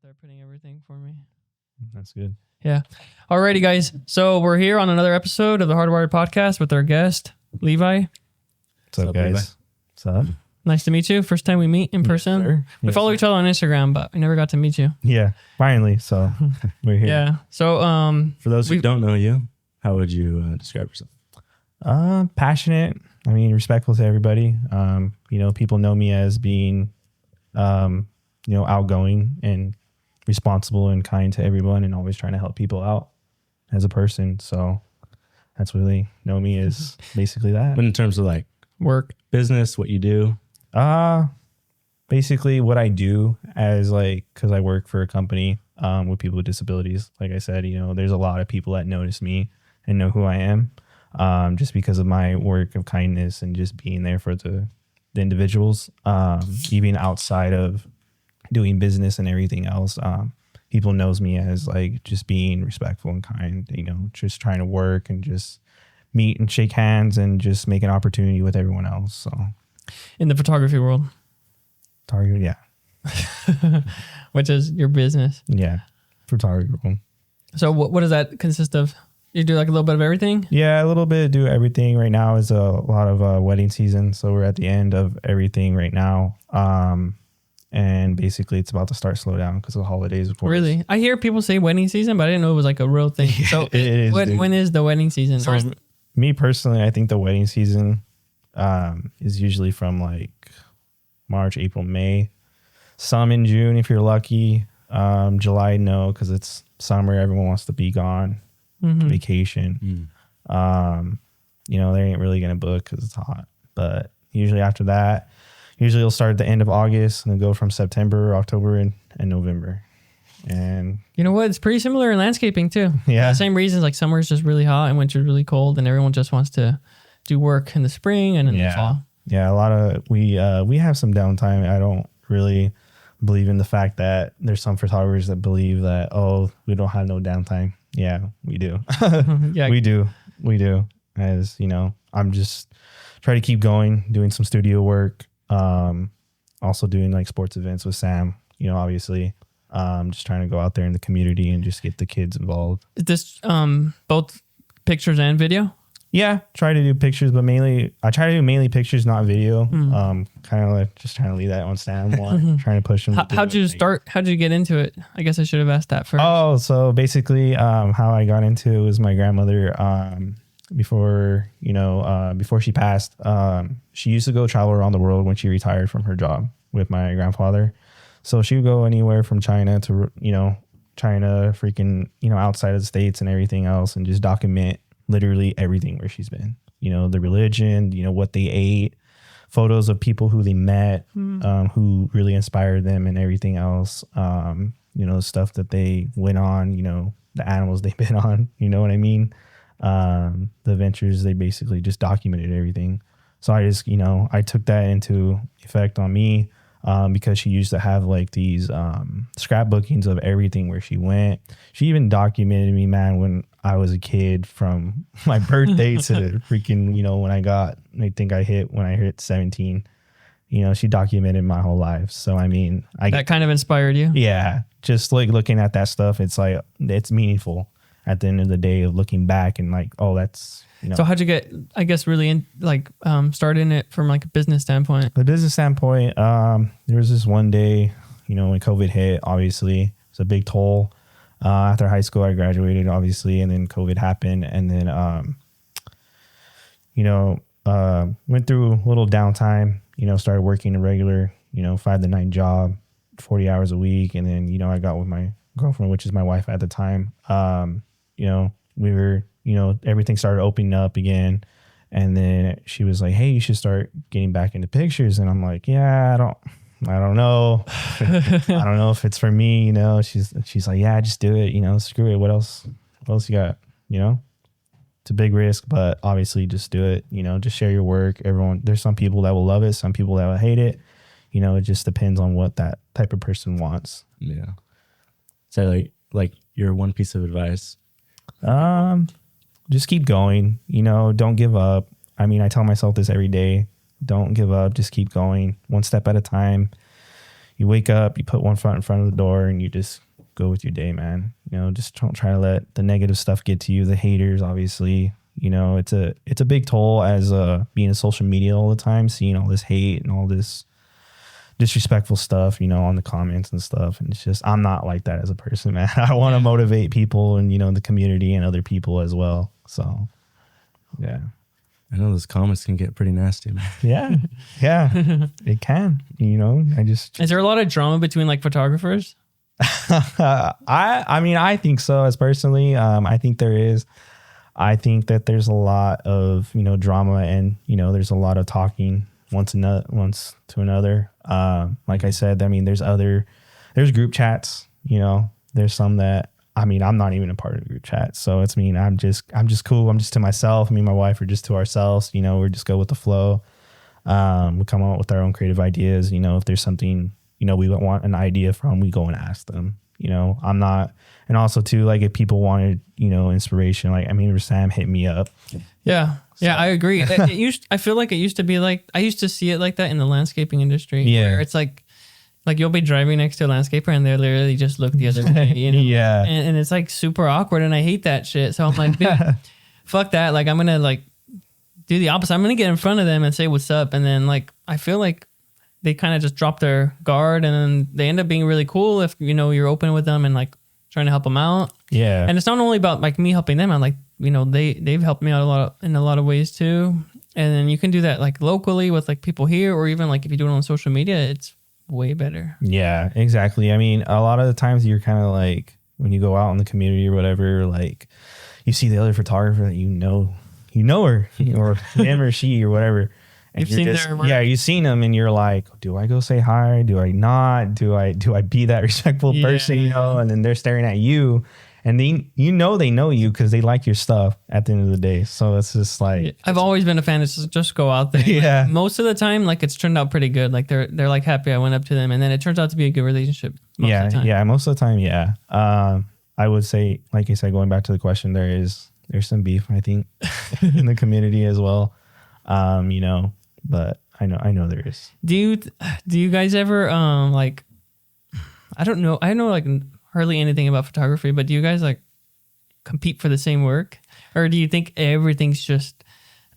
there putting everything for me. That's good. Yeah. Alrighty, guys. So we're here on another episode of the Hardwired podcast with our guest, Levi. What's up, guys? Levi? What's up? Nice to meet you. First time we meet in person. sir. We Yes, follow sir. each other on Instagram, but we never got to meet you. Yeah, finally. So we're here. Yeah. So For those who don't know you, how would you describe yourself? Passionate. I mean, respectful to everybody. People know me as being, outgoing and responsible and kind to everyone and always trying to help people out as a person. So that's really know me as basically that. But in terms of like work. business, what you do, Basically what I do as because I work for a company with people with disabilities. Like I said, there's a lot of people that notice me and know who I am just because of my work of kindness and just being there for the individuals, even outside of doing business and everything else. People knows me as just being respectful and kind, just trying to work and just meet and shake hands and just make an opportunity with everyone else. So In the photography world, target, yeah. which is your business. Yeah. Photography. So what does that consist of? You do like a little bit of everything? Yeah, a little bit. Do everything. Right now is a lot of wedding season. So we're at the end of everything right now. And basically it's about to start slow down because of the holidays, of course. Really? I hear people say wedding season, but I didn't know it was like a real thing. So it is, dude. when is the wedding season? So me personally, I think the wedding season is usually from March, April, May. Some in June if you're lucky. July, no, because it's summer. Everyone wants to be gone. Vacation. They ain't really gonna book because it's hot. But usually after that, it'll start at the end of August and then go from September, October, and November. And you know what? It's pretty similar in landscaping too. Yeah. The same reasons, like summer is just really hot and winter is really cold, and everyone just wants to do work in the spring and in the fall. Yeah, a lot of we have some downtime. I don't really believe in the fact that there's some photographers that believe that, we don't have no downtime. Yeah, we do. Yeah. We do. As I'm just trying to keep going, doing some studio work. Also doing sports events with Sam, obviously. Just trying to go out there in the community and just get the kids involved. Is this both pictures and video? Yeah, try to do pictures, but I try to do mainly pictures, not video. Kind of just trying to leave that on Sam more, trying to push him. How'd you start? How'd you get into it? I guess I should have asked that first. Oh, so basically, how I got into it was my grandmother. Before she passed, she used to go travel around the world when she retired from her job with my grandfather. So she would go anywhere from China to, China, freaking, outside of the States and everything else, and just document literally everything where she's been, the religion, what they ate, photos of people who they met, who really inspired them and everything else. Stuff that they went on, the animals they've been on, you know what I mean? The adventures, they basically just documented everything. So I just, I took that into effect on me, because she used to have these scrapbookings of everything where she went. She even documented me, man, when I was a kid, from my birthday to freaking, when I hit 17. She documented my whole life. So I mean, that kind of inspired you. Yeah, just looking at that stuff, it's it's meaningful at the end of the day of looking back and that's. So how'd you get, I guess, really in started in it from a business standpoint? The business standpoint, there was this one day, when COVID hit, obviously it was a big toll. After high school, I graduated, obviously, and then COVID happened, and then went through a little downtime. Started working a regular 5 to 9 job, 40 hours a week, and then I got with my girlfriend, which is my wife at the time. We were. Everything started opening up again. And then she was like, hey, you should start getting back into pictures. And I'm like, yeah, I don't know. I don't know if it's for me, she's like, yeah, just do it. Screw it. What else you got? It's a big risk, but obviously just do it. Just share your work. There's some people that will love it. Some people that will hate it. It just depends on what that type of person wants. Yeah. So like your one piece of advice. Just keep going, don't give up. I mean, I tell myself this every day, don't give up, just keep going one step at a time. you wake up, you put one foot in front of the door, and you just go with your day, man. You know, just don't try to let the negative stuff get to you. The haters, obviously, you know, it's a big toll as being in social media all the time, seeing all this hate and all this disrespectful stuff, you know, on the comments and stuff. And it's just, I'm not like that as a person, man. I want to motivate people and, you know, the community and other people as well. So, yeah. I know those comments can get pretty nasty, man. Yeah. Yeah. It can, you know, Is there a lot of drama between like photographers? I mean, I think so as personally. I think there is. I think that there's a lot of, you know, drama and, you know, there's a lot of talking once to another. Like I said, I mean, there's group chats, you know, there's some that, I mean, I'm not even a part of the group chat. So it's me. I'm just cool. I'm just to myself. Me and my wife are just to ourselves, you know, we just go with the flow. We come up with our own creative ideas. You know, if there's something, you know, we want an idea from, we go and ask them, you know. I'm not, and also too, like if people wanted, you know, inspiration, like, I mean, Sam hit me up. Yeah. Yeah, I agree. I feel like it used to be like, I used to see it like that in the landscaping industry. Yeah. Where it's like you'll be driving next to a landscaper and they literally just look the other way, you know? Yeah. And it's like super awkward and I hate that shit. So I'm like, dude, fuck that. Like I'm going to like do the opposite. I'm going to get in front of them and say what's up. And then like, I feel like they kind of just drop their guard and then they end up being really cool if, you know, you're open with them and like trying to help them out. Yeah. And it's not only about like me helping them out, like, you know, they've helped me out in a lot of ways too. And then you can do that like locally with like people here, or even like if you do it on social media, it's way better. Yeah, exactly. I mean, a lot of the times you're kind of like, when you go out in the community or whatever, like you see the other photographer that you know her or him or she or whatever. And You've seen their work. Yeah, you've seen them and you're like, do I go say hi? Do I not? Do I be that respectful person, you know? And then they're staring at you and they know you because they like your stuff at the end of the day. So it's just like, I've always been a fan of just go out there. Yeah. Like, most of the time, like it's turned out pretty good. Like they're like happy I went up to them, and then it turns out to be a good relationship. Most of the time. Yeah, most of the time, yeah. I would say, like I said, going back to the question, there's some beef, I think, in the community as well. You know, but I know there is. Do you guys ever like, I don't know like hardly anything about photography, but do you guys like compete for the same work, or do you think everything's just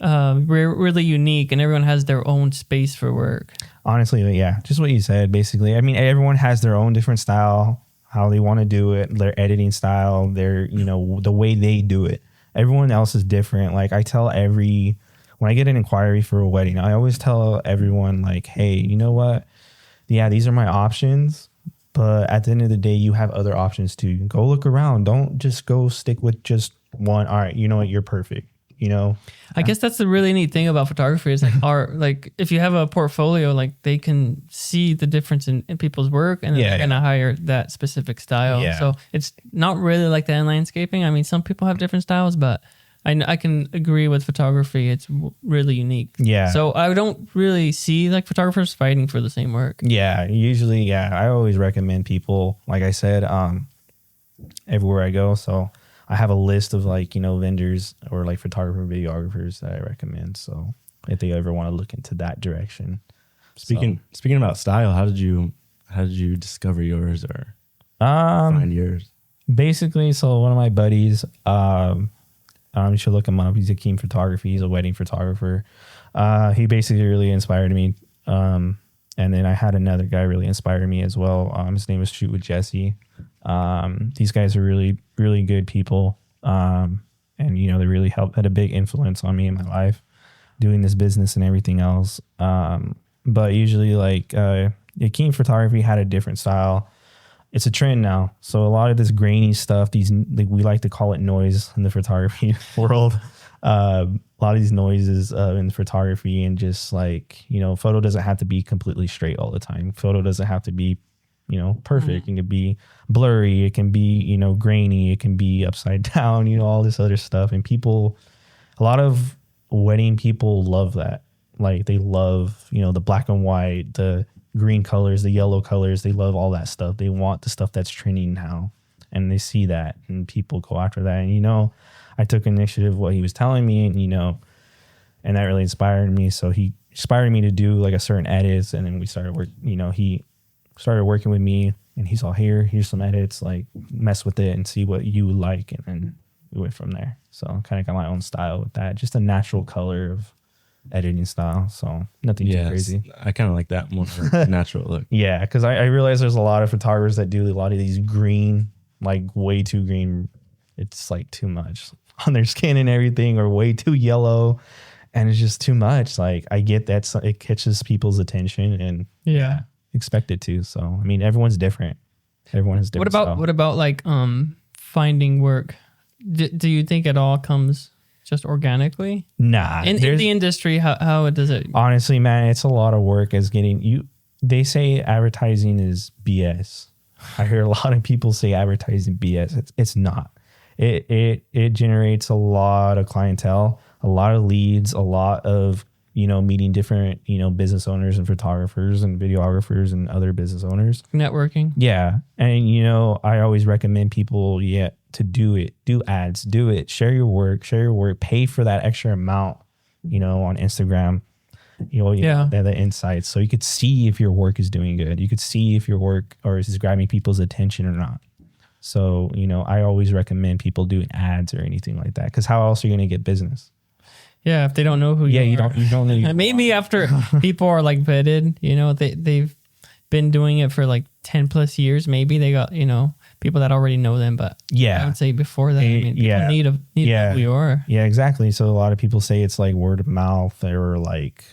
really unique and everyone has their own space for work? Honestly, yeah, just what you said, basically. I mean, everyone has their own different style, how they want to do it, their editing style, their, you know, the way they do it. Everyone else is different. Like when I get an inquiry for a wedding, I always tell everyone like, hey, you know what? Yeah, these are my options. But at the end of the day, you have other options too. Go look around. Don't just go stick with just one. All right, you know what? You're perfect. You know? I guess that's the really neat thing about photography is like like if you have a portfolio, like they can see the difference in people's work and they're going to hire that specific style. Yeah. So it's not really like that in landscaping. I mean, some people have different styles, but I can agree with photography. It's really unique. Yeah. So I don't really see like photographers fighting for the same work. Yeah. Usually, yeah. I always recommend people, like I said, everywhere I go. So I have a list of like, you know, vendors or like photographer, videographers that I recommend. So if they ever want to look into that direction. Speaking about style, how did you discover yours or find yours? Basically, so one of my buddies, you should look him up. He's a Keen Photography. He's a wedding photographer. He basically really inspired me. And then I had another guy really inspire me as well. His name is Shoot with Jesse. These guys are really, really good people. And, you know, they really had a big influence on me in my life doing this business and everything else. But usually like Keen Photography had a different style. It's a trend now. So a lot of this grainy stuff, we like to call it noise in the photography world. A lot of these noises in photography and just like, you know, photo doesn't have to be completely straight all the time. Photo doesn't have to be, you know, perfect. It can be blurry. It can be, you know, grainy. It can be upside down, you know, all this other stuff. And a lot of wedding people love that. Like they love, you know, the black and white, the green colors, the yellow colors. They love all that stuff. They want the stuff that's trending now. And they see that and people go after that. And, you know, I took initiative what he was telling me and, you know, and that really inspired me. So he inspired me to do like a certain edits. And then we started work, you know, he started working with me, and he's all, here's some edits, like mess with it and see what you would like, and then we went from there. So kind of got my own style with that, just a natural color of editing style. So nothing too crazy. I kind of like that more natural look. Yeah, because I realize there's a lot of photographers that do a lot of these green, like way too green. It's like too much on their skin and everything, or way too yellow, and it's just too much. Like I get that it catches people's attention, and expect it to. So I mean, everyone's different. Everyone has different. What about like finding work? Do you think it all comes just organically? Nah. In the industry, how does it? Honestly, man, it's a lot of work as getting you. They say advertising is BS. I hear a lot of people say advertising BS. It's not. It generates a lot of clientele, a lot of leads, a lot of, meeting different, business owners and photographers and videographers and other business owners. Networking. Yeah. And, I always recommend people, to do it, do ads, do it, share your work, pay for that extra amount, on Instagram, the insights. So you could see if your work is doing good. You could see if your work or is grabbing people's attention or not. So, I always recommend people doing ads or anything like that. Cause how else are you going to get business? Yeah. If they don't know who you are. You don't know. Maybe after people are like vetted, they've been doing it for like 10 plus years. Maybe they got, people that already know them, but I would say before that, people need to know who you are. Yeah, exactly. So a lot of people say it's like word of mouth or like,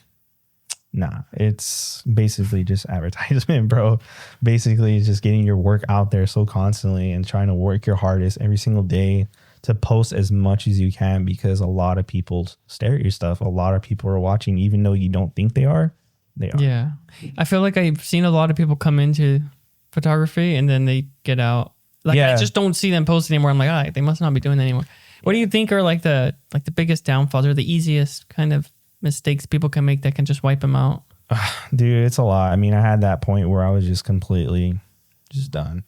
nah, it's basically just advertisement, bro. Basically it's just getting your work out there so constantly and trying to work your hardest every single day to post as much as you can, because a lot of people stare at your stuff. A lot of people are watching, even though you don't think they are. They are. Yeah. I feel like I've seen a lot of people come into photography and then they get out. Like I just don't see them post anymore. I'm like, they must not be doing that anymore. What do you think are like the biggest downfalls or the easiest kind of mistakes people can make that can just wipe them out? Dude, it's a lot. I mean, I had that point where I was just completely just done.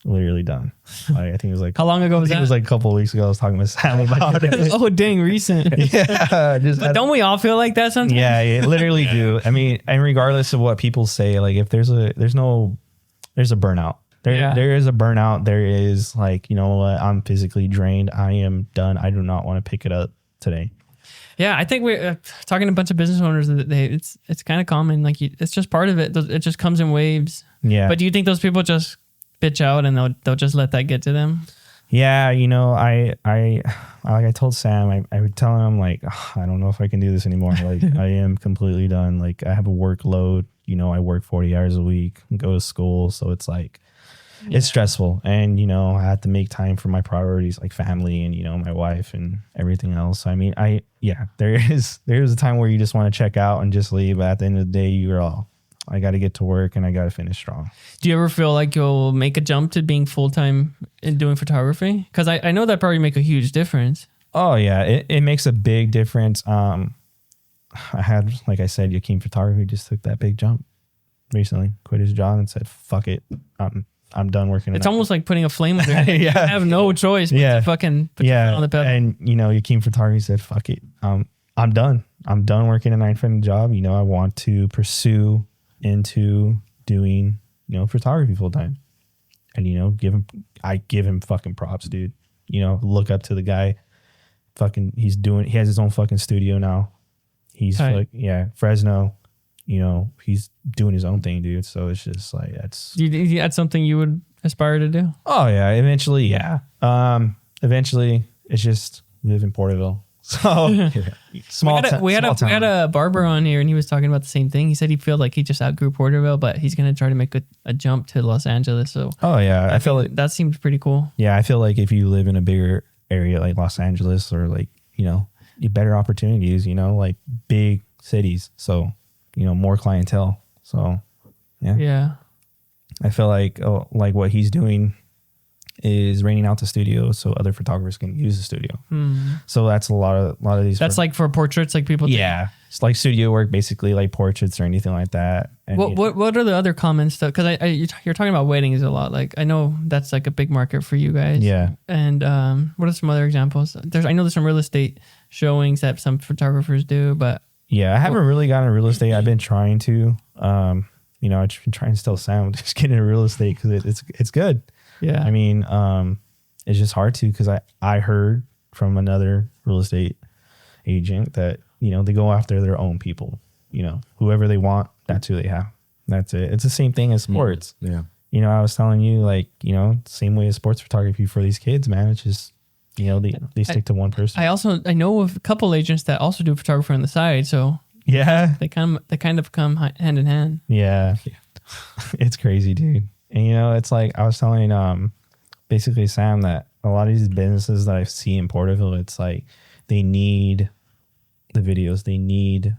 Literally done. Like, I think it was like how long ago was that? It was like a couple of weeks ago. I was talking with Sam about it. Oh, dang, recent. But don't we all feel like that sometimes? Yeah, literally do. I mean, and regardless of what people say, like if there's a burnout. There is a burnout. There is like, you know what? I'm physically drained. I am done. I do not want to pick it up today. Yeah, I think we're talking to a bunch of business owners. It's kind of common. Like it's just part of it. It just comes in waves. Yeah. But do you think those people just bitch out and they'll just let that get to them? Yeah, I like I told Sam, I would tell him like, I don't know if I can do this anymore. Like I am completely done. Like I have a workload. I work 40 hours a week, go to school, so it's like it's stressful, and I have to make time for my priorities like family and my wife and everything else. I mean, there is a time where you just want to check out and just leave, but at the end of the day, I got to get to work and I got to finish strong. Do you ever feel like you'll make a jump to being full-time in doing photography? Because I know that probably make a huge difference. Oh yeah, it makes a big difference. I had, like I said, Yakeem Photography just took that big jump recently, quit his job and said, fuck it. I'm done working. It's almost like putting a flame with it. You have no choice but to fucking put your foot on the pedal. And Yakeem Photography said, fuck it. I'm done. I'm done working a 9-to-5 job. I want to pursue into doing, photography full time. And I give him fucking props, dude. Look up to the guy. Fucking he has his own fucking studio now. He's Fresno. He's doing his own thing, dude. So it's just like that's something you would aspire to do? Oh yeah, eventually, yeah. Eventually it's just live in Porterville. So we had a barber on here and he was talking about the same thing. He said he felt like he just outgrew Porterville, but he's gonna try to make a jump to Los Angeles. So I feel like that seems pretty cool. Yeah, I feel like if you live in a bigger area like Los Angeles or like better opportunities, like big cities. So more clientele. So yeah. I feel like what he's doing is renting out the studio so other photographers can use the studio. So that's a lot of these. That's like for portraits, like people. Yeah, it's like studio work, basically, like portraits or anything like that. And what are the other common stuff? Because you're talking about weddings a lot. Like I know that's like a big market for you guys. Yeah. And what are some other examples? I know there's some real estate showings that some photographers do, but. Yeah, I haven't really gotten real estate. I've been trying to. you know, I've been trying to tell Sam just get into real estate because it's good. Yeah. I mean, it's just hard to because I heard from another real estate agent that, you know, they go after their own people. You know, whoever they want, that's who they have. That's it. It's the same thing as sports. Yeah. You know, I was telling you, like, you know, same way as sports photography for these kids, man. It's just, you know, they stick to one person. I know of a couple agents that also do photography on the side, so yeah, they kind of come hand in hand. Yeah. It's crazy, dude. And you know, it's like I was telling basically Sam that a lot of these businesses that I see in Porterville, it's like they need the videos, they need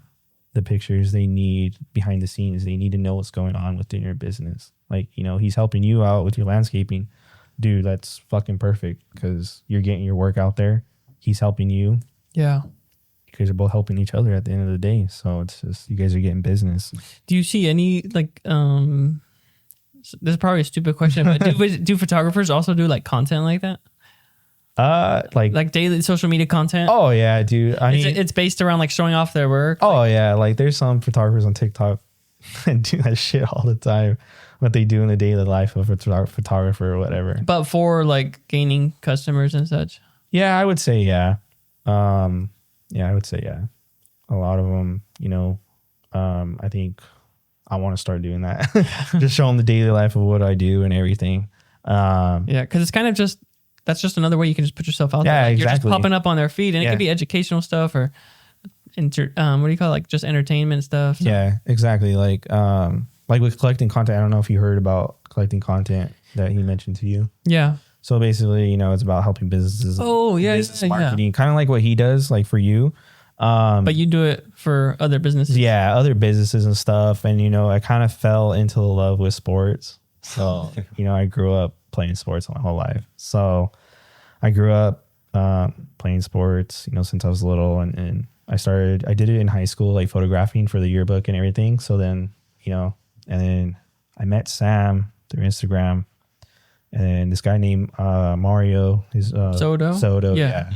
the pictures, they need behind the scenes, they need to know what's going on within your business. Like, you know, he's helping you out with your landscaping. Dude, that's fucking perfect because you're getting your work out there. He's helping you. Yeah. You guys are both helping each other at the end of the day. So it's just, you guys are getting business. Do you see any, like, this is probably a stupid question, but do photographers also do like content like that? Like daily social media content? Oh yeah, dude. I mean, it's based around like showing off their work. Oh yeah, like there's some photographers on TikTok that do that shit all the time. What they do in the daily life of a photographer or whatever. But for like gaining customers and such. Yeah, I would say yeah. Yeah, I would say yeah. A lot of them, you know, I think I want to start doing that. Just show them the daily life of what I do and everything. Yeah, because it's kind of just, that's just another way you can just put yourself out there. Like exactly. You're just popping up on their feed, and it could be educational stuff or what do you call it? Like just entertainment stuff. So. Yeah, exactly. Like with collecting content, I don't know if you heard about collecting content that he mentioned to you. Yeah. So basically, you know, it's about helping businesses. Oh, yeah. Business marketing, kind of like what he does, like for you. But you do it for other businesses. Yeah, other businesses and stuff. And, you know, I kind of fell into love with sports. So, you know, I grew up playing sports my whole life. So I grew up playing sports, you know, since I was little. And I did it in high school, like photographing for the yearbook and everything. So then, you know, and then I met Sam through Instagram. And then this guy named Mario, Soto. Yeah.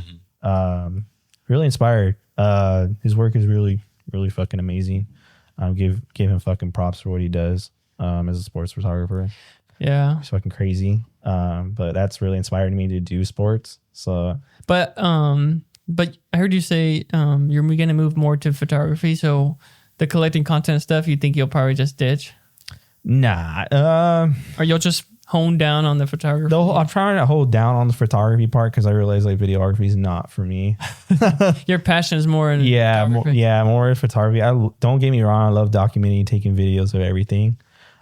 Really inspired. His work is really, really fucking amazing. Give him fucking props for what he does as a sports photographer. Yeah. He's fucking crazy. But that's really inspired me to do sports. So But I heard you say you're gonna move more to photography, so the collecting content stuff you think you'll probably just ditch? Nah. Or you'll just hone down on the photography? I'm trying to hold down on the photography part because I realize like videography is not for me. Your passion is more in photography. More in photography. Don't get me wrong, I love documenting, taking videos of everything.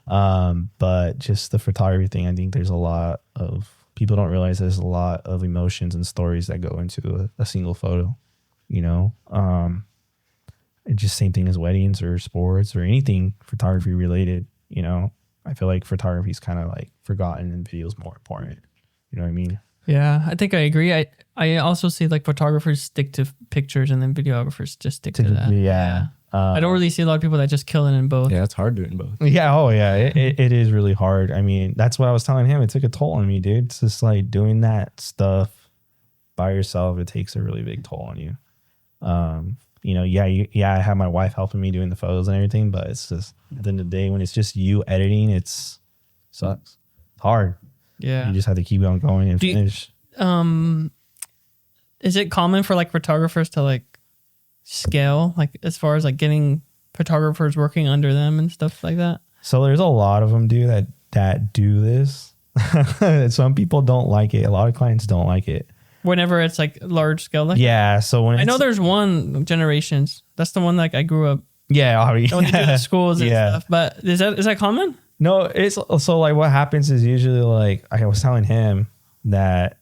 But just the photography thing, I think there's a lot of people don't realize there's a lot of emotions and stories that go into a single photo, you know. It's just same thing as weddings or sports or anything photography related, you know. I feel like photography is kind of like forgotten and video is more important. You know what I mean? Yeah, I think I agree. I also see like photographers stick to pictures and then videographers just stick to that. Yeah. I don't really see a lot of people that just kill it in both. Yeah, it's hard doing both. Yeah. Oh yeah. It is really hard. I mean, that's what I was telling him. It took a toll on me, dude. It's just like doing that stuff by yourself. It takes a really big toll on you. You know, I have my wife helping me doing the photos and everything, but it's just at the end of the day when it's just you editing, sucks. It's hard. Yeah. You just have to keep on going and finish. Is it common for like photographers to like scale, like as far as like getting photographers working under them and stuff like that? So there's a lot of them that do this. Some people don't like it. A lot of clients don't like it. Whenever it's like large scale, like yeah. So when I know there's one Generations. That's the one like I grew up. Yeah, when you do the schools and stuff. But is that common? No, it's so like what happens is usually like I was telling him that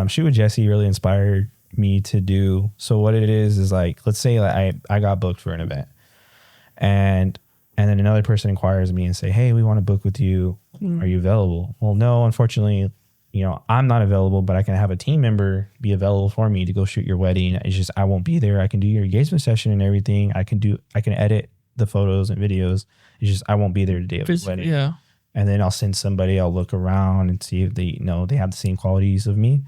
Shoot with Jesse really inspired me to do. So what it is like let's say like I got booked for an event, and then another person inquires me and say, hey, we want to book with you. Are you available? Well, no, unfortunately. You know, I'm not available, but I can have a team member be available for me to go shoot your wedding. It's just, I won't be there. I can do your engagement session and everything. I can edit the photos and videos. It's just, I won't be there the day of the wedding. Yeah. And then I'll send somebody, I'll look around and see if they have the same qualities of me.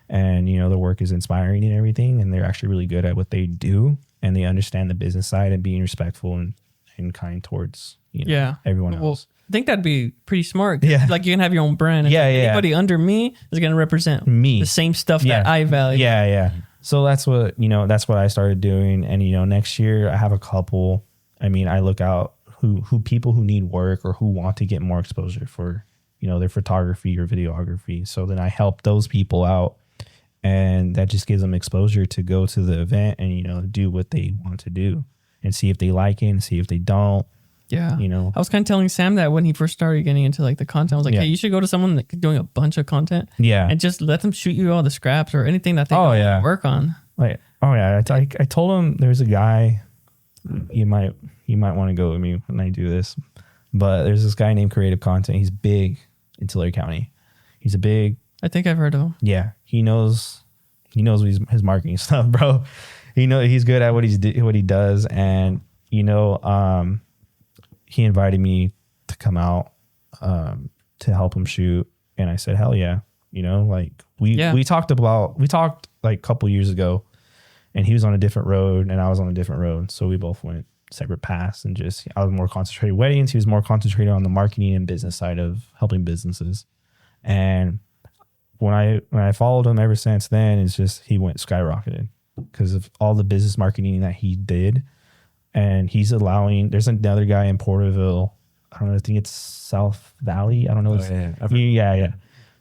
And, you know, the work is inspiring and everything. And they're actually really good at what they do. And they understand the business side and being respectful and kind towards, everyone else. I think that'd be pretty smart. Yeah. Like you can have your own brand. And anybody under me is going to represent me, the same stuff that I value. Yeah. Yeah. So that's what, that's what I started doing. And, next year I have a couple, I look out who people who need work or who want to get more exposure for, their photography or videography. So then I help those people out, and that just gives them exposure to go to the event and, do what they want to do and see if they like it and see if they don't. Yeah. I was kind of telling Sam that when he first started getting into like the content, I was like, hey, you should go to someone that's doing a bunch of content. Yeah. And just let them shoot you all the scraps or anything that they work on. Like, I told him there's a guy, you might want to go with me when I do this, but there's this guy named Creative Content. He's big in Tulare County. I think I've heard of him. Yeah. He knows his marketing stuff, bro. He's good at what he does. And, he invited me to come out to help him shoot, and I said, hell yeah. We talked like a couple years ago, and he was on a different road and I was on a different road, so we both went separate paths, and I was more concentrated weddings, he was more concentrated on the marketing and business side of helping businesses. And when I followed him ever since then, it's just he went skyrocketed because of all the business marketing that he did. And he's there's another guy in Porterville. I don't know. I think it's South Valley. I don't know. Yeah.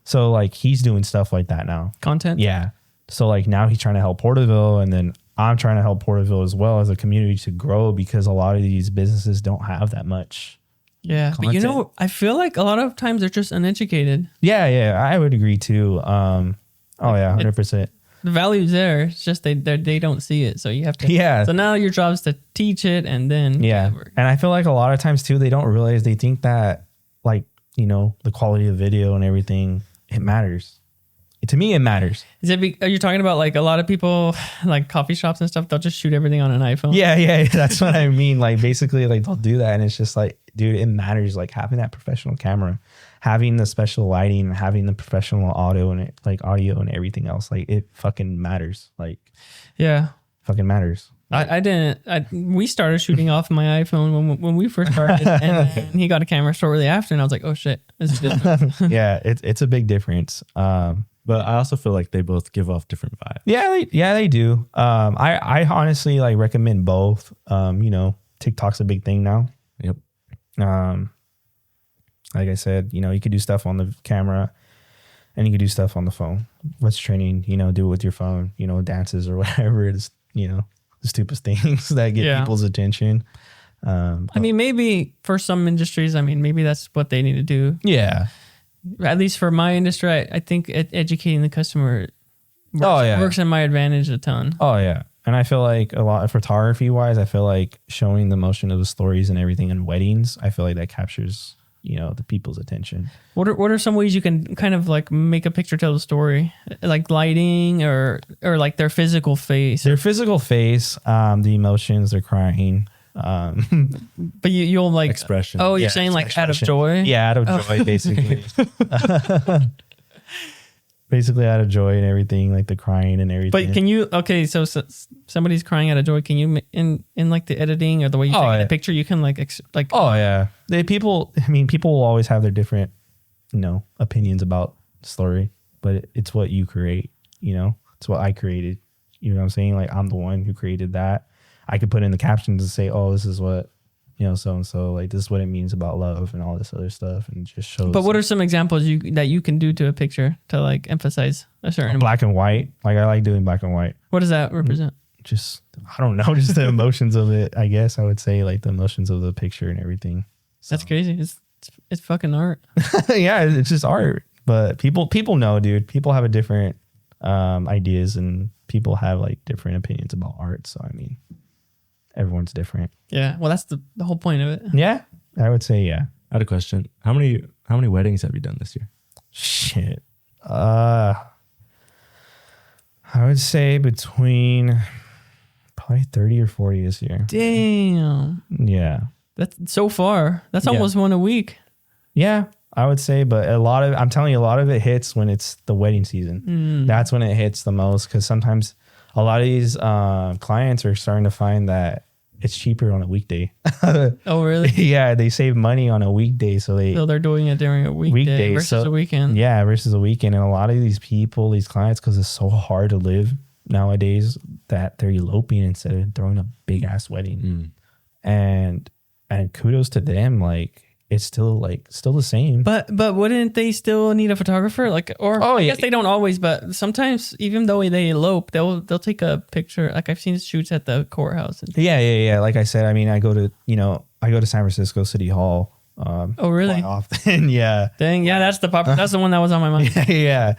So like he's doing stuff like that now. Content. Yeah. So like now he's trying to help Porterville, and then I'm trying to help Porterville as well as a community to grow, because a lot of these businesses don't have that much. Yeah. Content. But I feel like a lot of times they're just uneducated. Yeah. I would agree too. 100%. The value's there. It's just they don't see it. So you have to. Yeah. So now your job is to teach it, and then. Yeah. And I feel like a lot of times too, they don't realize, they think that like, the quality of video and everything, it matters. To me, it matters. Are you talking about like a lot of people, like coffee shops and stuff, they'll just shoot everything on an iPhone? Yeah. That's what I mean. Like basically like they'll do that, and it's just like, dude, it matters. Like having that professional camera, having the special lighting, having the professional audio and everything else, like it fucking matters. Like, yeah, fucking matters. We started shooting off my iPhone when we first started, and then he got a camera shortly after, and I was like, oh shit, this is different. Yeah, it's a big difference. But I also feel like they both give off different vibes. Yeah, they do. I honestly like recommend both. TikTok's a big thing now. Yep. Like I said, you could do stuff on the camera, and you could do stuff on the phone. What's training? Do it with your phone. Dances or whatever it is. The stupid things that get people's attention. Maybe for some industries, maybe that's what they need to do. Yeah. At least for my industry, I think educating the customer works in my advantage a ton. Oh, yeah. And I feel like a lot of photography wise, I feel like showing the motion of the stories and everything in weddings, I feel like that captures, the people's attention. What are some ways you can kind of like make a picture tell the story? Like lighting or like their physical face? Their physical face, the emotions, they're crying. But you'll like expression. Oh, you're saying like out of joy? Yeah, out of joy, basically. Basically out of joy and everything, like the crying and everything. But can you, so somebody's crying out of joy, can you, in like the editing or the way you take the picture, you can like. Oh yeah. People will always have their different, opinions about the story, but it's what you create, it's what I created. You know what I'm saying? Like I'm the one who created that. I could put in the captions and say, oh, this is what, so-and-so, like this is what it means about love and all this other stuff, and just shows. But what are some examples that you can do to a picture to like emphasize a certain black and white? Like I like doing black and white. What does that represent? Just, I don't know, just the emotions of it, I guess I would say, like the emotions of the picture and everything. So. That's crazy. It's fucking art. Yeah, it's just art. But people know, dude. People have a different ideas, and people have like different opinions about art. So everyone's different. Yeah. Well, that's the whole point of it. Yeah. I would say, yeah. I had a question. How many weddings have you done this year? Shit. I would say between probably 30 or 40 this year. Damn. Yeah. That's so far. That's almost one a week. Yeah. I would say, but I'm telling you, a lot of it hits when it's the wedding season. That's when it hits the most, because sometimes a lot of these clients are starting to find that it's cheaper on a weekday. Oh, really? Yeah, they save money on a weekday, so they're doing it during a weekday versus a weekend. Yeah, versus a weekend. And a lot of these people, these clients, because it's so hard to live nowadays, that they're eloping instead of throwing a big ass wedding. And kudos to them, like it's still the same. But wouldn't they still need a photographer? Like, or I guess they don't always, but sometimes even though they elope, they'll take a picture. Like I've seen shoots at the courthouse. Yeah. Like I said, I mean, I go to San Francisco City Hall. Oh, really? Quite often. Yeah. Dang. Yeah, that's the one that was on my mind. Yeah.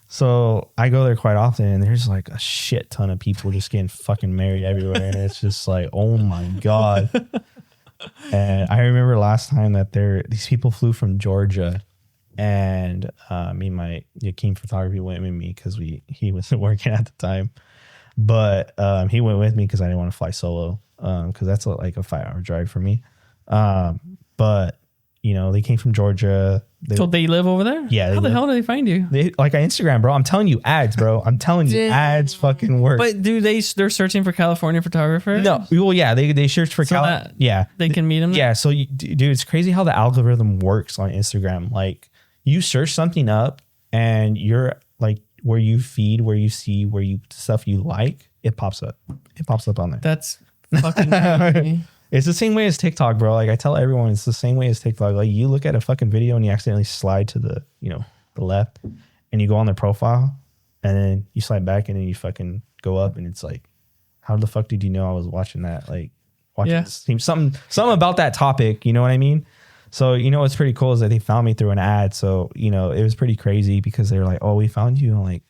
So I go there quite often, and there's like a shit ton of people just getting fucking married everywhere, and it's just like, oh my God. And I remember last time that these people flew from Georgia, and me and my Yakeem photography went with me because he wasn't working at the time, but he went with me because I didn't want to fly solo because that's like a 5-hour drive for me. But they came from Georgia. So they live over there? Yeah. How the hell do they find you? Like on Instagram, bro. I'm telling you, ads, bro. I'm telling you, ads fucking work. But they're searching for California photographers? No. Well, yeah, they search for yeah. They can meet them? Yeah. So, dude, it's crazy how the algorithm works on Instagram. Like, you search something up, and you're like, where you feed, where you see, stuff you like, it pops up. It pops up on there. That's fucking crazy. It's the same way as TikTok, bro. Like I tell everyone, it's the same way as TikTok. Like you look at a fucking video and you accidentally slide to the left, and you go on their profile, and then you slide back, and then you fucking go up, and it's like, how the fuck did you know I was watching that? Like watching this team, something about that topic. You know what I mean? So what's pretty cool is that they found me through an ad. So it was pretty crazy because they were like, oh, we found you on like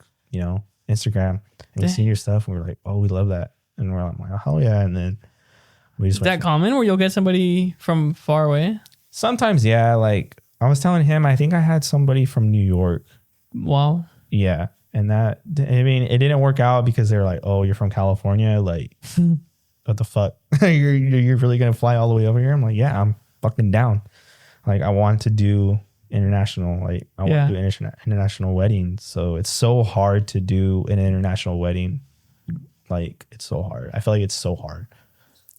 Instagram, and we see your stuff, and we're like, oh, we love that, and we're like, oh, hell yeah, and then. Is that common where you'll get somebody from far away? Sometimes, yeah. Like I was telling him, I think I had somebody from New York. Wow. Yeah. And it didn't work out because they were like, oh, you're from California? Like, what the fuck? you're really going to fly all the way over here? I'm like, yeah, I'm fucking down. Like, I want to do international. Like, I want to do international weddings. So it's so hard to do an international wedding. Like, it's so hard. I feel like it's so hard.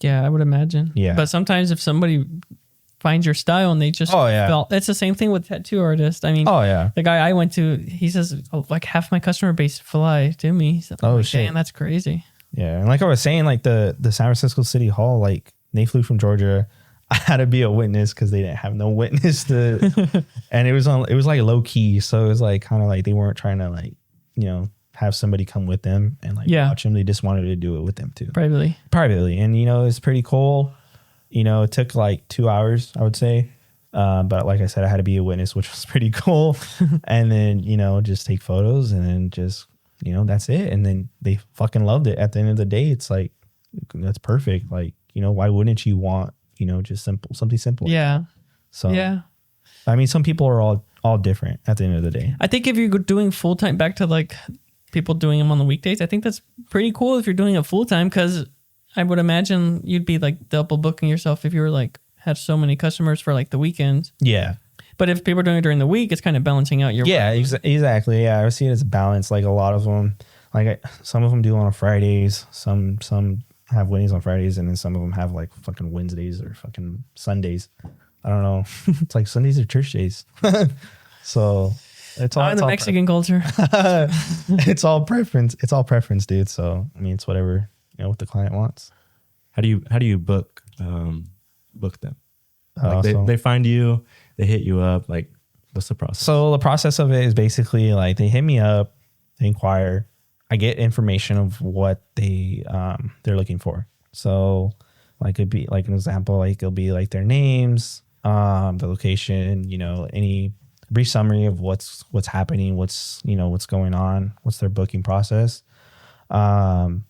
Yeah, I would imagine. Yeah. But sometimes if somebody finds your style and they just felt, it's the same thing with tattoo artists. I mean, the guy I went to, he says like half my customer base fly to me. So shit. Damn, that's crazy. Yeah. And like I was saying, like the San Francisco City Hall, like they flew from Georgia. I had to be a witness because they didn't have no witness to, and it was like low key. So it was like kind of like they weren't trying to like, have somebody come with them and like watch them. They just wanted to do it with them too. Privately. And, it's pretty cool. It took like 2 hours, I would say. But like I said, I had to be a witness, which was pretty cool. And then, just take photos and then just, that's it. And then they fucking loved it. At the end of the day, it's like, that's perfect. Like, why wouldn't you want, just something simple. Yeah. So, I mean, some people are all different at the end of the day. I think if you're doing full time, back to like people doing them on the weekdays, I think that's pretty cool if you're doing it full time, because I would imagine you'd be like double booking yourself if you were like had so many customers for like the weekends. Yeah. But if people are doing it during the week, it's kind of balancing out your exactly. Yeah, I see it as a balance. Like a lot of them, like some of them do on Fridays, some have weddings on Fridays, and then some of them have like fucking Wednesdays or fucking Sundays. I don't know. It's like Sundays are church days. So it's all in the Mexican culture. It's all preference. It's all preference, dude. So I mean, it's whatever what the client wants. How do you book them? Like they find you, they hit you up. Like, what's the process? So the process of it is basically like they hit me up, they inquire, I get information of what they're looking for. So like it'd be like an example, like it'll be like their names, the location, any brief summary of what's happening, what's going on, what's their booking process, and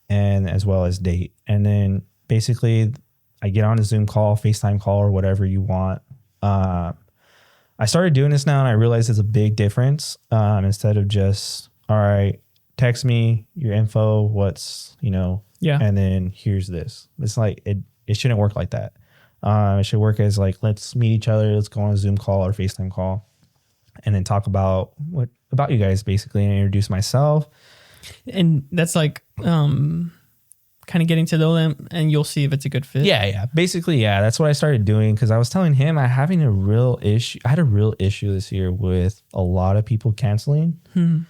as well as date. And then basically I get on a Zoom call, FaceTime call, or whatever you want. I started doing this now and I realized it's a big difference. Instead of just, all right, text me your info, what's, and then here's this. It's like, it shouldn't work like that. It should work as like, let's meet each other. Let's go on a Zoom call or FaceTime call and then talk about you guys basically, and introduce myself. And that's like, kind of getting to know them, and you'll see if it's a good fit. Yeah. Basically, yeah. That's what I started doing because I was telling him I had a real issue this year with a lot of people canceling, and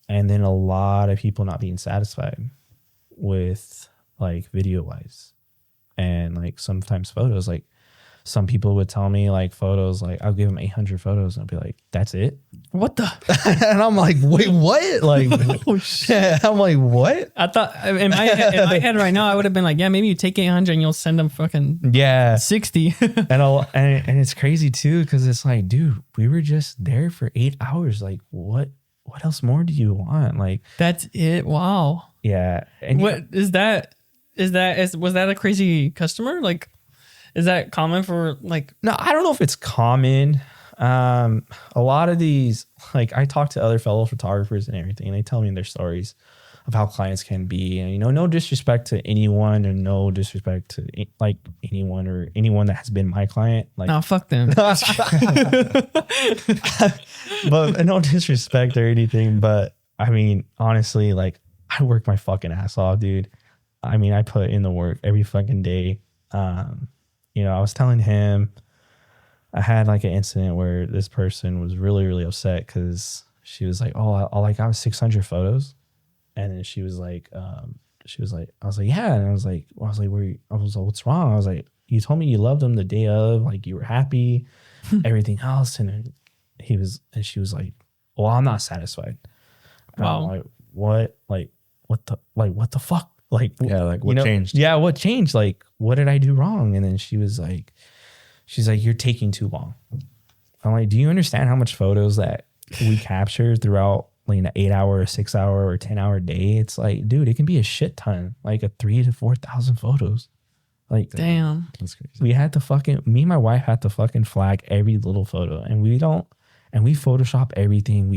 then a lot of people not being satisfied with like video wise, and like sometimes photos. Like some people would tell me like photos, like I'll give them 800 photos, and I'll be like, "That's it." What the? And I'm like, "Wait, what?" Like, oh shit! I'm like, "What?" I thought in my head right now, I would have been like, "Yeah, maybe you take 800 and you'll send them fucking 60." and it's crazy too because it's like, dude, we were just there for 8 hours. Like, what else more do you want? Like, that's it. Wow. Yeah. And what is that? Was that a crazy customer? Like, is that common for like? No, I don't know if it's common. A lot of these, like I talk to other fellow photographers and everything, and they tell me their stories of how clients can be, and no disrespect to anyone, and no disrespect to like anyone or anyone that has been my client. Like, no, fuck them. But no disrespect or anything. But I mean, honestly, like I work my fucking ass off, dude. I mean, I put in the work every fucking day. I was telling him. I had like an incident where this person was really, really upset because she was like, "Oh, I have 600 photos," and then she was like, I was like, "Yeah," and I was like, "What's wrong?" I was like, "You told me you loved them the day of, like you were happy, everything else," and then she was like, "Well, I'm not satisfied." Wow. I'm like, what? Like, what the fuck? Like, yeah, like what changed? Yeah, what changed? Like, what did I do wrong? And then she's like, "You're taking too long." I'm like, "Do you understand how much photos that we capture throughout like an 8 hour, or 6 hour, or 10 hour day?" It's like, dude, it can be a shit ton, like a 3,000 to 4,000 photos. Like, damn, that's crazy. Me and my wife had to fucking flag every little photo, and we Photoshop everything.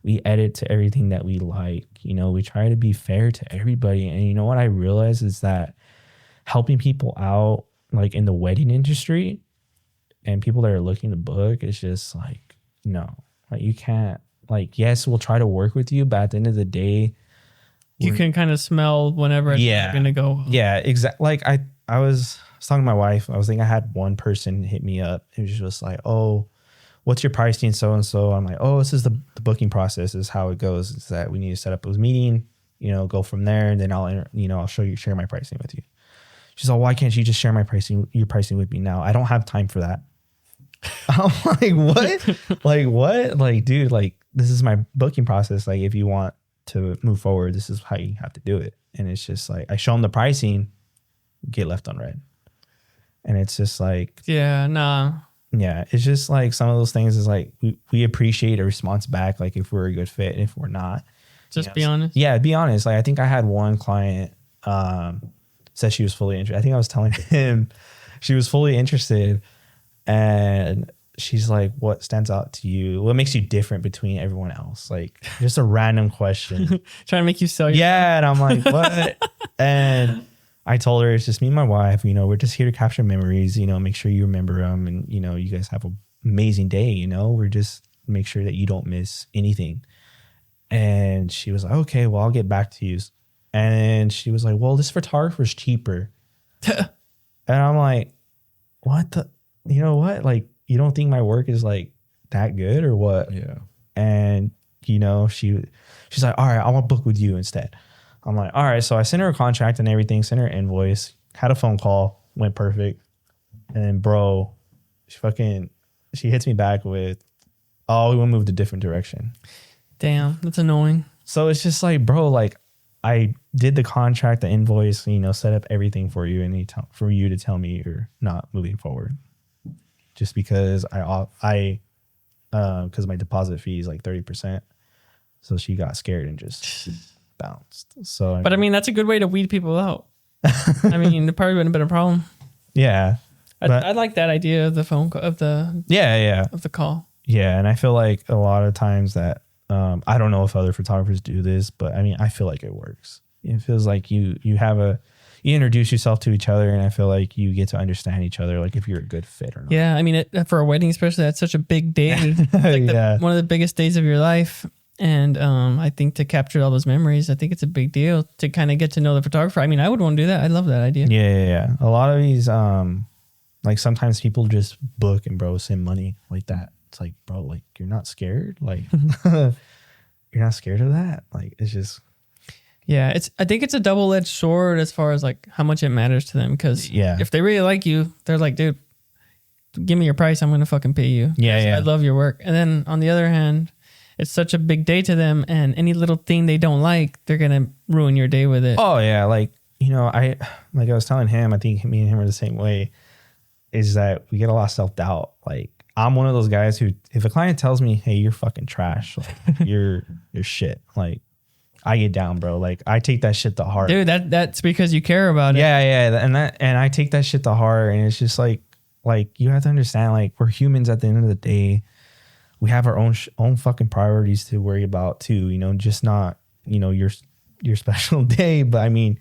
We edit to everything that we like. We try to be fair to everybody. And you know what I realized is that helping people out, like in the wedding industry and people that are looking to book, is just like, no, like you can't, like, yes, we'll try to work with you, but at the end of the day, you can kind of smell whenever it's going to go. Yeah, exactly. Like I was talking to my wife. I was thinking I had one person hit me up. It was just like, "Oh, what's your pricing?" So-and-so. I'm like, "Oh, this is the booking process. This is how it goes. It's that we need to set up a meeting, go from there. And then I'll share my pricing with you." She's like, "Why can't you just share your pricing with me now? I don't have time for that." I'm like, "What?" Like, what? Like, dude, like, this is my booking process. Like, if you want to move forward, this is how you have to do it. And it's just like, I show them the pricing, get left on red. And it's just like, yeah, nah. Yeah, it's just like some of those things is like, we appreciate a response back. Like if we're a good fit, and if we're not, just be honest. Yeah, be honest. Like I think I had one client, said she was fully interested. I think I was telling him she was fully interested, and she's like, "What stands out to you? What makes you different between everyone else?" Like just a random question. Trying to make you sell your Yeah. And I'm like, "What?" And I told her, it's just me and my wife, we're just here to capture memories, make sure you remember them, and, you guys have an amazing day, we're just make sure that you don't miss anything. And she was like, "Okay, well, I'll get back to you." And she was like, "Well, this photographer's cheaper." And I'm like, "What the, what? Like, you don't think my work is like that good or what?" Yeah. And, she's like, "All right, I want to book with you instead." I'm like, "All right." So I sent her a contract and everything, sent her an invoice, had a phone call, went perfect. And then, bro, she hits me back with, "Oh, we want to move a different direction." Damn, that's annoying. So it's just like, bro, like I did the contract, the invoice, set up everything for you, and for you to tell me you're not moving forward just because because my deposit fee is like 30%. So she got scared and just bounced. So, but I mean, that's a good way to weed people out. I mean, it probably wouldn't have been a problem. Yeah. I like that idea of the phone call, of the call. Yeah. And I feel like a lot of times that, I don't know if other photographers do this, but I mean, I feel like it works. It feels like you introduce yourself to each other, and I feel like you get to understand each other, like if you're a good fit or not. Yeah. I mean, for a wedding, especially, that's such a big day. It's like one of the biggest days of your life. And I think to capture all those memories, I think it's a big deal to kind of get to know the photographer. I mean, I would want to do that. I love that idea. Yeah. A lot of these, like sometimes people just book and bro send money like that. It's like, bro, like you're not scared, like you're not scared of that. Like it's just. Yeah, I think it's a double-edged sword as far as like how much it matters to them. Because if they really like you, they're like, dude, give me your price. I'm gonna fucking pay you. Yeah. I love your work. And then on the other hand, it's such a big day to them, and any little thing they don't like, they're gonna ruin your day with it. Oh yeah, like I was telling him, I think me and him are the same way. Is that we get a lot of self-doubt. Like I'm one of those guys who, if a client tells me, "Hey, you're fucking trash," like you're shit, like I get down, bro. Like I take that shit to heart, dude. That's because you care about it. Yeah, and I take that shit to heart, and it's just like you have to understand, like we're humans at the end of the day. We have our own fucking priorities to worry about too, just not, your special day. But I mean,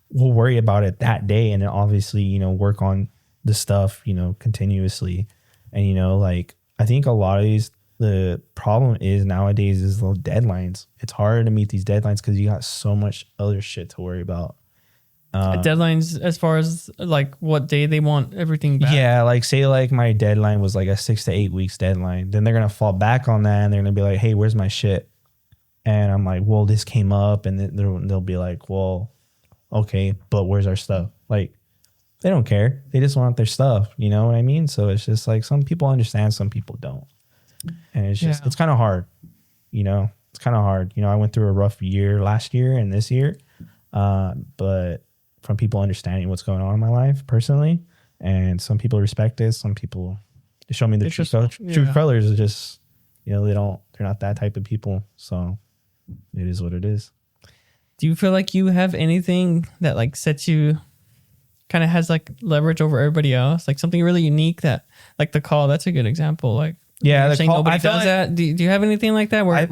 we'll worry about it that day and then obviously, work on the stuff, continuously. And, like, I think a lot of the problem is nowadays is the deadlines. It's hard to meet these deadlines because you got so much other shit to worry about. Deadlines as far as like what day they want everything back. Yeah, like say like my deadline was like a 6 to 8 weeks deadline. Then they're gonna fall back on that and they're gonna be like, "Hey, where's my shit?" And I'm like, "Well, this came up," and then they'll be like, "Well, okay, but where's our stuff?" Like they don't care. They just want their stuff. You know what I mean? So it's just like some people understand, some people don't, and it's just it's kind of hard. It's kind of hard. I went through a rough year last year and this year, but from people understanding what's going on in my life personally, and some people respect it. Some people show me the true colors. Is just they're not that type of people. So it is what it is. Do you feel like you have anything that like sets you, kind of has like leverage over everybody else, like something really unique that, like the call? That's a good example. Like the saying call, nobody does that. Do you have anything like that where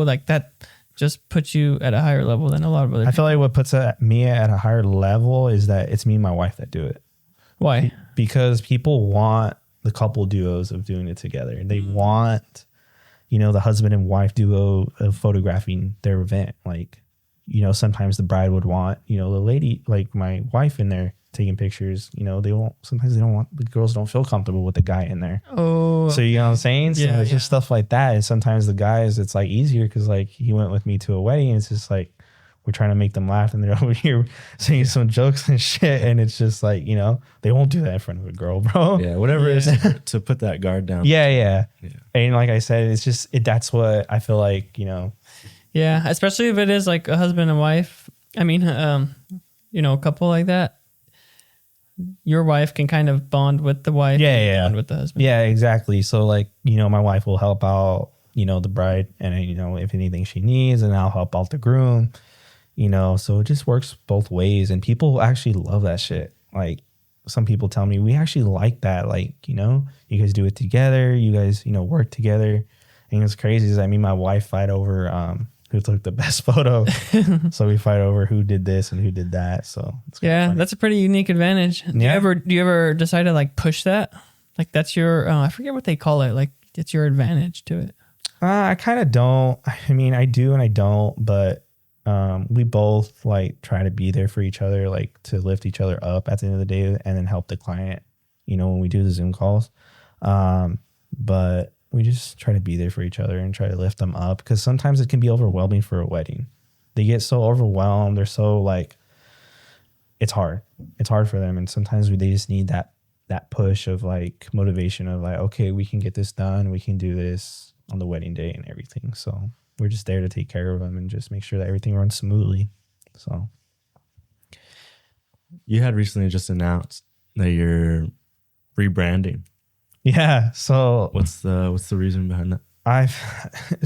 like that just puts you at a higher level than a lot of other people? I feel like what puts me at a higher level is that it's me and my wife that do it. Why? Because people want the couple duos of doing it together. And they want, the husband and wife duo of photographing their event. Like, sometimes the bride would want, the lady, like my wife in there taking pictures. Sometimes the girls don't feel comfortable with the guy in there. Oh, so you know what I'm saying? So it's just stuff like that. And sometimes the guys, it's like easier because like he went with me to a wedding. And it's just like we're trying to make them laugh, and they're over here saying some jokes and shit. And it's just like they won't do that in front of a girl, bro. Yeah, whatever it is to put that guard down. Yeah. And like I said, it's just that's what I feel like. Yeah, especially if it is like a husband and wife. I mean, a couple like that. Your wife can kind of bond with the wife. Yeah. Bond with the husband. Yeah, exactly. So like, my wife will help out, the bride, and if anything she needs, and I'll help out the groom, so it just works both ways. And people actually love that shit. Like some people tell me, we actually like that. Like, you guys do it together. You guys, work together. And what's crazy is me and my wife fight over, who took the best photo. So we fight over who did this and who did that. So it's that's a pretty unique advantage. Do you ever decide to like push that? Like that's your, I forget what they call it. Like it's your advantage to it. I kind of don't. I mean, I do and I don't, but we both like try to be there for each other, like to lift each other up at the end of the day and then help the client, when we do the Zoom calls. But we just try to be there for each other and try to lift them up, because sometimes it can be overwhelming for a wedding. They get so overwhelmed. They're so like, it's hard. It's hard for them. And sometimes they just need that push of like motivation of like, okay, we can get this done. We can do this on the wedding day and everything. So we're just there to take care of them and just make sure that everything runs smoothly. So you had recently just announced that you're rebranding. Yeah. So what's the reason behind that?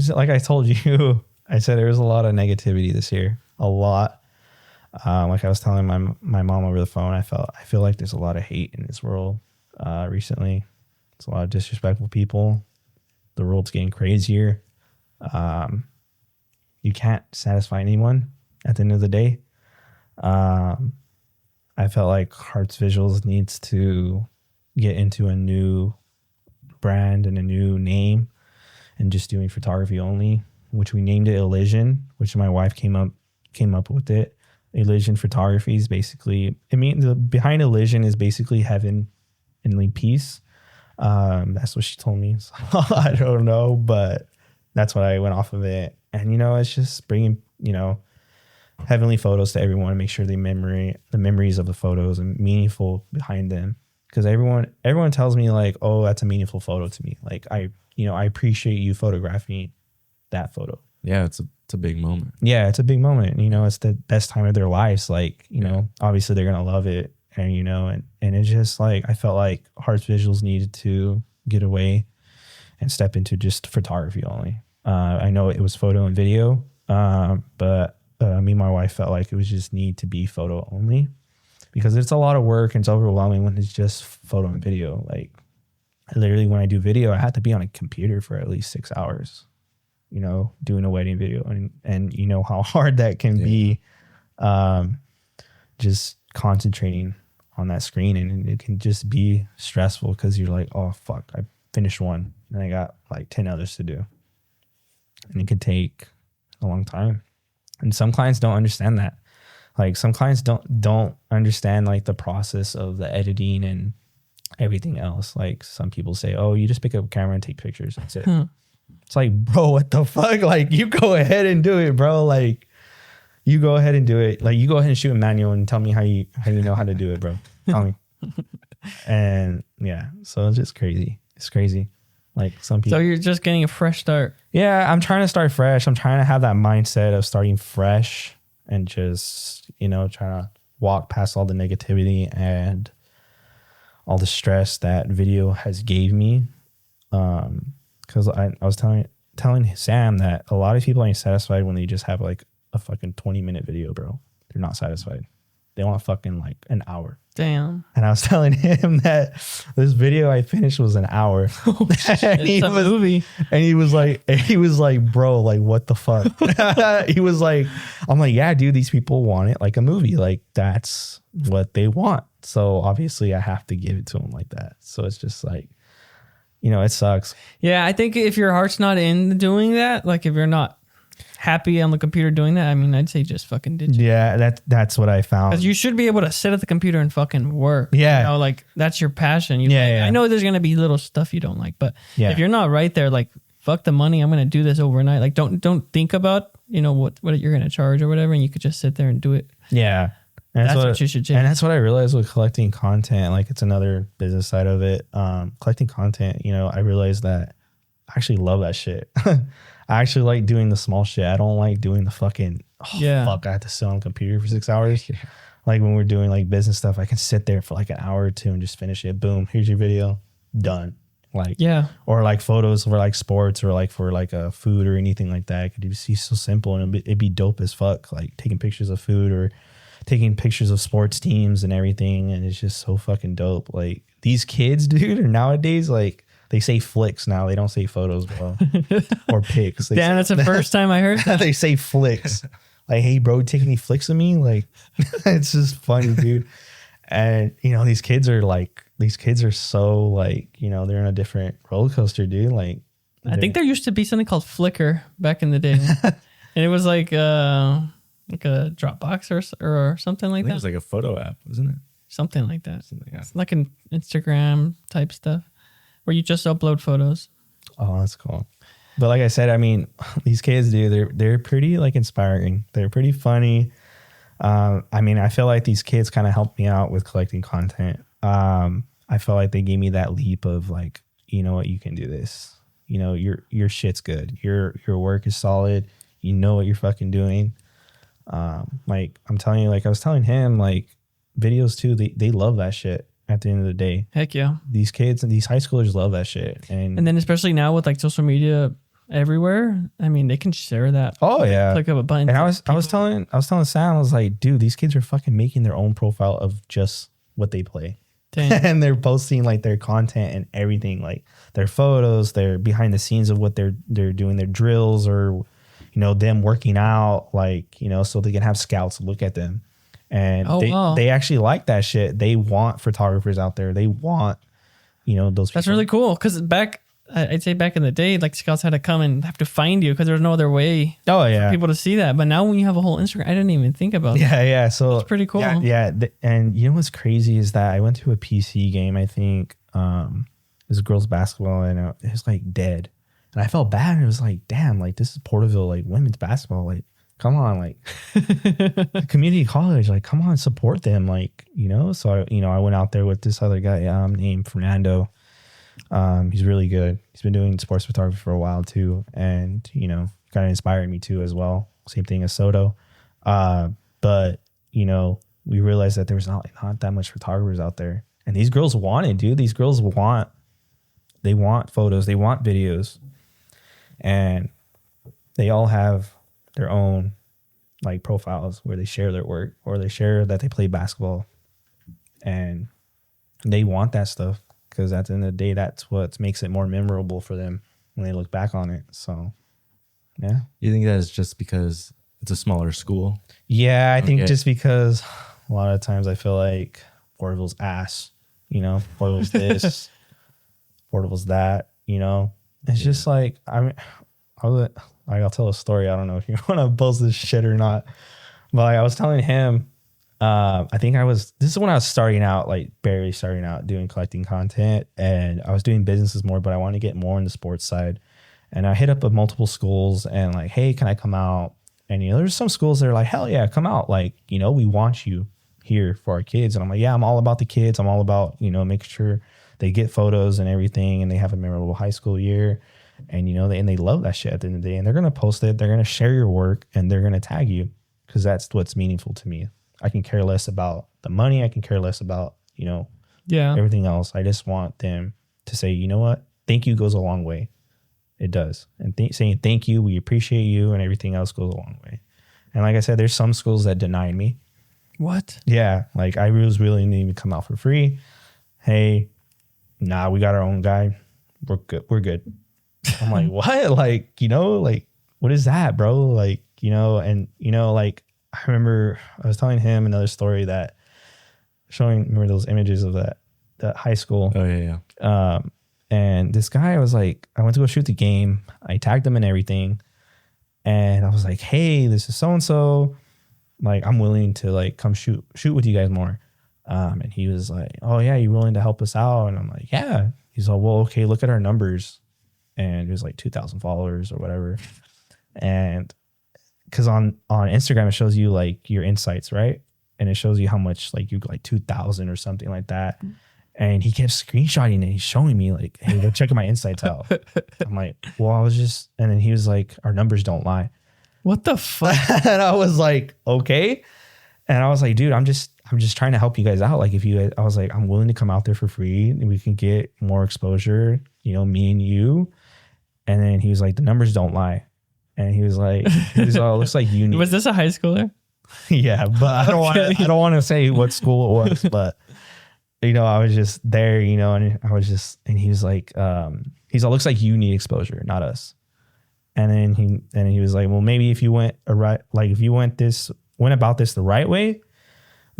Like I told you, I said there was a lot of negativity this year. A lot. Like I was telling my mom over the phone, I feel like there's a lot of hate in this world recently. It's a lot of disrespectful people. The world's getting crazier. You can't satisfy anyone at the end of the day. I felt like Hearts Visuals needs to get into a new brand and a new name and just doing photography only, which we named it Elision, which my wife came up with it. Elision photography is basically, the behind Elision is basically heavenly peace. That's what she told me. So, I don't know, but that's what I went off of it. And, it's just bringing, heavenly photos to everyone, make sure the memories of the photos and meaningful behind them. Because everyone tells me like, oh, that's a meaningful photo to me. Like I appreciate you photographing that photo. Yeah, it's a big moment. Yeah, it's a big moment. It's the best time of their lives. Like, obviously they're gonna love it. And and it's just like I felt like Harp's Visuals needed to get away and step into just photography only. I know it was photo and video, but me and my wife felt like it was just need to be photo only because it's a lot of work and it's overwhelming when it's just photo and video. Like literally when I do video, I have to be on a computer for at least 6 hours, doing a wedding video. And you know how hard that can be, just concentrating on that screen. And it can just be stressful because you're like, oh, fuck, I finished one and I got like 10 others to do. And it could take a long time. And some clients don't understand that. Like some clients don't understand like the process of the editing and everything else. Like some people say, oh, you just pick up a camera and take pictures. That's it. It's like, bro, what the fuck? Like you go ahead and do it, bro. Like you go ahead and do it. Like you go ahead and shoot a manual and tell me how you know how to do it, bro. Tell me. And yeah, so it's just crazy. It's crazy. Like some people. So you're just getting a fresh start. Yeah, I'm trying to start fresh. I'm trying to have that mindset of starting fresh and just, trying to walk past all the negativity and all the stress that video has gave me. Because I was telling Sam that a lot of people ain't satisfied when they just have like a fucking 20-minute video, bro. They're not satisfied. They want fucking like an hour. Damn. And I was telling him that this video I finished was an hour. Oh, shit, it's a movie. And he was like, bro, like what the fuck? He was like, I'm like, yeah, dude, these people want it like a movie. Like that's what they want. So obviously I have to give it to them like that. So it's just like, it sucks. Yeah, I think if your heart's not in doing that, like if you're not happy on the computer doing that, I mean, I'd say just fucking ditch it. Yeah, that's what I found. Because you should be able to sit at the computer and fucking work. Yeah. Like that's your passion. Yeah. I know there's going to be little stuff you don't like, but if you're not right there, like fuck the money, I'm going to do this overnight. Like don't think about, what you're going to charge or whatever. And you could just sit there and do it. Yeah. And that's what you should do. And that's what I realized with collecting content. Like it's another business side of it. Collecting content, I realized that I actually love that shit. I actually like doing the small shit. I don't like doing the fucking, fuck, I have to sit on the computer for 6 hours. Yeah. Like when we're doing like business stuff, I can sit there for like an hour or two and just finish it. Boom, here's your video, done. Like, yeah. Or like photos for like sports or like for like a food or anything like that. It could just be so simple and it'd be dope as fuck. Like taking pictures of food or taking pictures of sports teams and everything. And it's just so fucking dope. Like these kids, dude, are nowadays like, they say flicks now. They don't say photos, bro. Or pics. Damn, that's the first time I heard that. They say flicks. Like, hey, bro, take any flicks of me? Like, it's just funny, dude. And, these kids are so like, they're in a different roller coaster, dude. Like, I think there used to be something called Flickr back in the day. And it was like a Dropbox or something like that. It was like a photo app, wasn't it? Something like that. It's like an Instagram type stuff where you just upload photos. Oh, that's cool. But like I said, I mean, these kids, dude, they're pretty like inspiring. They're pretty funny. I mean, I feel like these kids kind of helped me out with collecting content. I feel like they gave me that leap of like, you know what, you can do this. Your shit's good. Your work is solid. You know what you're fucking doing. Like I'm telling you, like I was telling him, like videos too, they love that shit. At the end of the day, heck yeah, these kids and these high schoolers love that shit, and then especially now with like social media everywhere, I mean they can share that. Oh yeah, click of a button. And I was telling Sam, I was like, dude, these kids are fucking making their own profile of just what they play, and they're posting like their content and everything, like their photos, their behind the scenes of what they're doing, their drills, or them working out, like so they can have scouts look at them. And they actually like that shit. They want photographers out there. They want, those people. That's really cool. Because back I'd say back in the day, like scouts had to come and have to find you because there was no other way Oh yeah, for people to see that. But now when you have a whole Instagram, I didn't even think about that. yeah. So It's pretty cool. Yeah. And you know what's crazy is that I went to a PC game. I think it was girls basketball, and it was like dead. And I felt bad. And it was like, damn, like this is Porterville, like women's basketball. Like, come on, like community college, like come on, support them, like, you know. So I went out there with this other guy named Fernando. He's really good. He's been doing sports photography for a while too, and kind of inspired me too as well. Same thing as Soto. But we realized that there was not that much photographers out there, and these girls want it, dude. These girls want photos, they want videos, and they all have their own like profiles where they share their work or they share that they play basketball, and they want that stuff because at the end of the day, that's what makes it more memorable for them when they look back on it. So, yeah. You think that is just because it's a smaller school? Yeah, I think just because a lot of times I feel like Porterville's ass, Porterville's this, Porterville's that, It's just like, I'll tell a story. I don't know if you want to post this shit or not, but I was telling him, I think this is when I was starting out, like barely starting out doing collecting content, and I was doing businesses more, but I wanted to get more in the sports side. And I hit up multiple schools and like, hey, can I come out? And, there's some schools that are like, hell yeah, come out. Like, we want you here for our kids. And I'm like, yeah, I'm all about the kids. I'm all about, making sure they get photos and everything, and they have a memorable high school year. And, they love that shit at the end of the day. And they're going to post it. They're going to share your work, and they're going to tag you because that's what's meaningful to me. I can care less about the money. I can care less about, everything else. I just want them to say, you know what? Thank you goes a long way. It does. And saying thank you, we appreciate you, and everything else goes a long way. And like I said, there's some schools that denied me. What? Yeah. Like I was really needing to come out for free. Hey, nah, we got our own guy. We're good. We're good. I'm like, what? Like, what is that, bro? Like, like I remember I was telling him another story that remember those images of that high school. Oh yeah. And this guy, I was like, I went to go shoot the game. I tagged him and everything. And I was like, hey, this is so-and-so. Like, I'm willing to like come shoot with you guys more. And he was like, oh yeah, you willing to help us out? And I'm like, yeah. He's like, well, okay, look at our numbers. And it was like 2,000 followers or whatever. And because on Instagram, it shows you like your insights, right? And it shows you how much like you like 2,000 or something like that. And he kept screenshotting it. He's showing me like, hey, go check my insights out. I'm like, well, and then he was like, our numbers don't lie. What the fuck? And I was like, okay. And I was like, dude, I'm just trying to help you guys out. Like I was like, I'm willing to come out there for free and we can get more exposure, me and you. And then he was like, the numbers don't lie. And he was like, it looks like you need. Was this a high schooler? Yeah, but I don't want to say what school it was, but I was just there, and and he was like, looks like you need exposure, not us. And then he was like, well, maybe if you went about this the right way,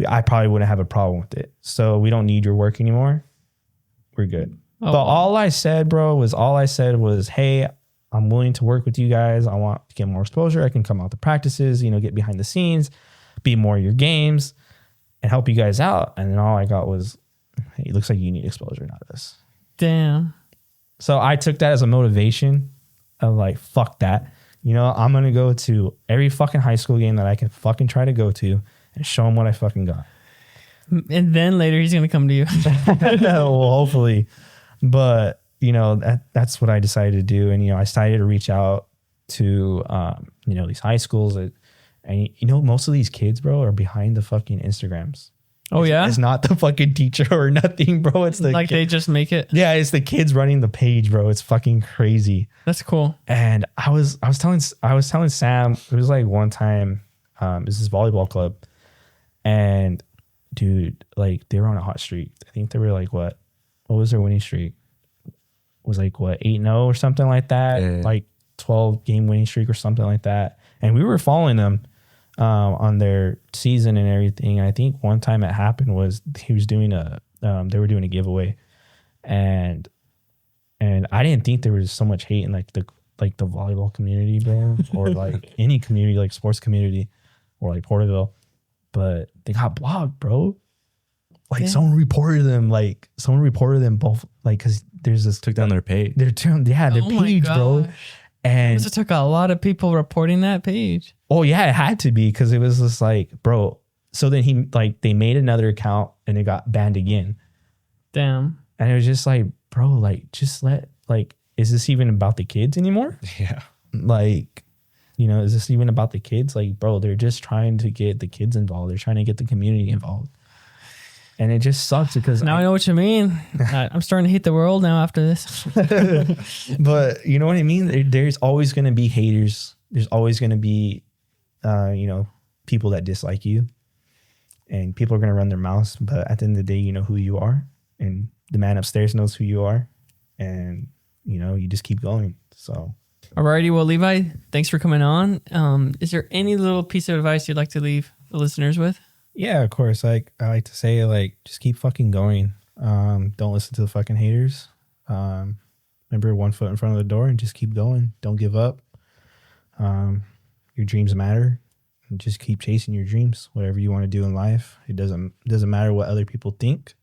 I probably wouldn't have a problem with it. So we don't need your work anymore. We're good. Oh, but all I said, bro, was, hey, I'm willing to work with you guys. I want to get more exposure. I can come out to practices, get behind the scenes, be more of your games, and help you guys out. And then all I got was, hey, it looks like you need exposure, not us. Damn. So I took that as a motivation of like, fuck that. I'm going to go to every fucking high school game that I can fucking try to go to and show them what I fucking got. And then later he's going to come to you. Well, hopefully. But, that's what I decided to do. And, I started to reach out to, these high schools. And, most of these kids, bro, are behind the fucking Instagrams. Oh, yeah? It's not the fucking teacher or nothing, bro. It's the they just make it. Yeah, it's the kids running the page, bro. It's fucking crazy. That's cool. And I was telling Sam, it was like one time, this is volleyball club, and dude, like they were on a hot streak. I think they were like what was their winning streak? It was like what 8-0 or something like that, like 12 game winning streak or something like that. And we were following them on their season and everything. I think one time it happened was they were doing a giveaway, and And I didn't think there was so much hate in like the volleyball community, bro, or like any community, like sports community, or like Porterville. But they got blocked, bro. Like someone reported them both, like, because there's this took down their page. Their page, bro. And it took a lot of people reporting that page. Oh yeah, it had to be, because it was just like, bro. So then they made another account and it got banned again. Damn. And it was just like, bro, like, just is this even about the kids anymore? Yeah. Like, is this even about the kids? Like, bro, they're just trying to get the kids involved. They're trying to get the community involved. And it just sucks because now I know what you mean. I'm starting to hate the world now after this. But you know what I mean? There's always going to be haters. There's always going to be, people that dislike you. And people are going to run their mouths. But at the end of the day, you know who you are. And the man upstairs knows who you are. And, you just keep going. So. Alrighty. Well, Levi, thanks for coming on. Is there any little piece of advice you'd like to leave the listeners with? Yeah, of course. Like, I like to say, like, just keep fucking going. Don't listen to the fucking haters. Remember, 1 foot in front of the door and just keep going. Don't give up. Your dreams matter. And just keep chasing your dreams. Whatever you want to do in life. It doesn't matter what other people think.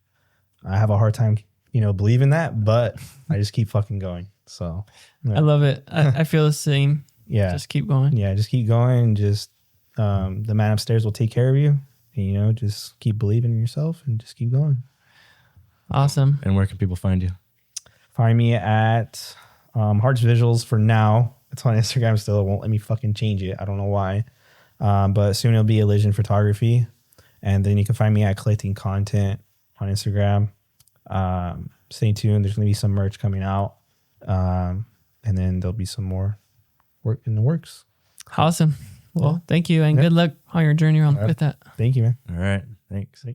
I have a hard time, believing that, but I just keep fucking going. So I love it. I feel the same. Yeah. Just keep going. Yeah, just keep going. Just the man upstairs will take care of you. And, just keep believing in yourself and just keep going. Awesome. And where can people find you? Find me at Hearts Visuals for now. It's on Instagram still. It won't let me fucking change it. I don't know why. But soon it'll be Elysian Photography. And then you can find me at Collecting Content on Instagram. Stay tuned. There's going to be some merch coming out. And then there'll be some more work in the works. Awesome. Well, thank you. And good luck on your journey with that. Thank you, man. All right. Thanks.